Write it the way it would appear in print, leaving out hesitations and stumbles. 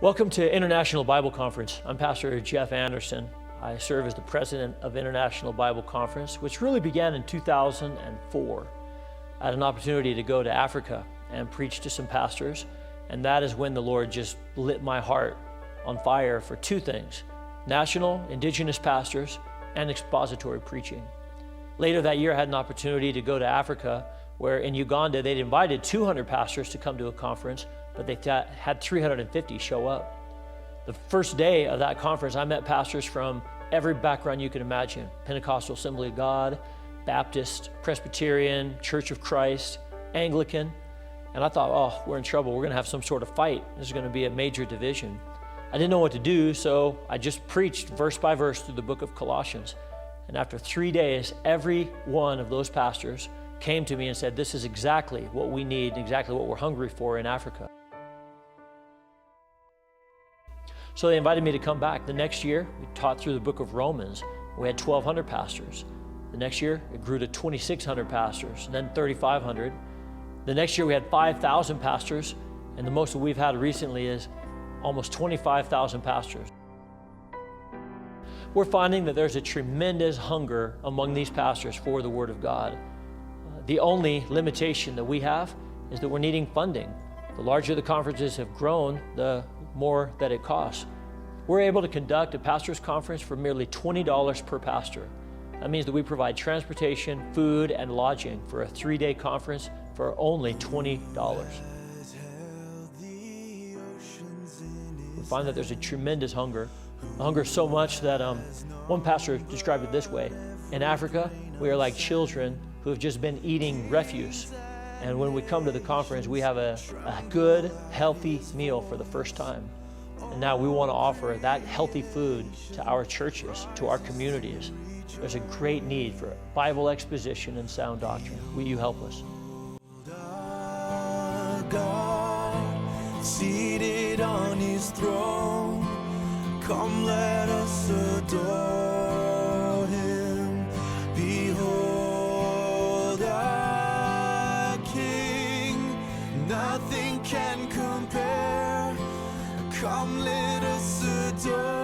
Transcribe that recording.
Welcome to International Bible Conference. I'm Pastor Jeff Anderson. I serve as the president of International Bible Conference, which really began in 2004. I had an opportunity to go to Africa and preach to some pastors, and that is when the Lord just lit my heart on fire for two things: national, indigenous pastors, and expository preaching. Later that year, I had an opportunity to go to Africa, where in Uganda, they'd invited 200 pastors to come to a conference, but they had 350 show up. The first day of that conference, I met pastors from every background you can imagine: Pentecostal Assembly of God, Baptist, Presbyterian, Church of Christ, Anglican. And I thought, oh, we're in trouble. We're going to have some sort of fight. This is going to be a major division. I didn't know what to do, so I just preached verse by verse through the book of Colossians. And after 3 days, every one of those pastors came to me and said, this is exactly what we need, exactly what we're hungry for in Africa. So they invited me to come back. The next year, we taught through the book of Romans. We had 1,200 pastors. The next year, it grew to 2,600 pastors, and then 3,500. The next year, we had 5,000 pastors, and the most that we've had recently is almost 25,000 pastors. We're finding that there's a tremendous hunger among these pastors for the Word of God. The only limitation that we have is that we're needing funding. The larger the conferences have grown, the more that it costs. We're able to conduct a pastor's conference for merely $20 per pastor. That means that we provide transportation, food, and lodging for a 3-day conference for only $20. We find that there's a tremendous hunger. A hunger so much that one pastor described it this way: in Africa, we are like children who have just been eating refuse. And when we come to the conference, we have a good, healthy meal for the first time. And now we want to offer that healthy food to our churches, to our communities. There's a great need for Bible exposition and sound doctrine. Will you help us? God, seated on his throne, come let us adore him. Behold our King, nothing can compare. Come let us adore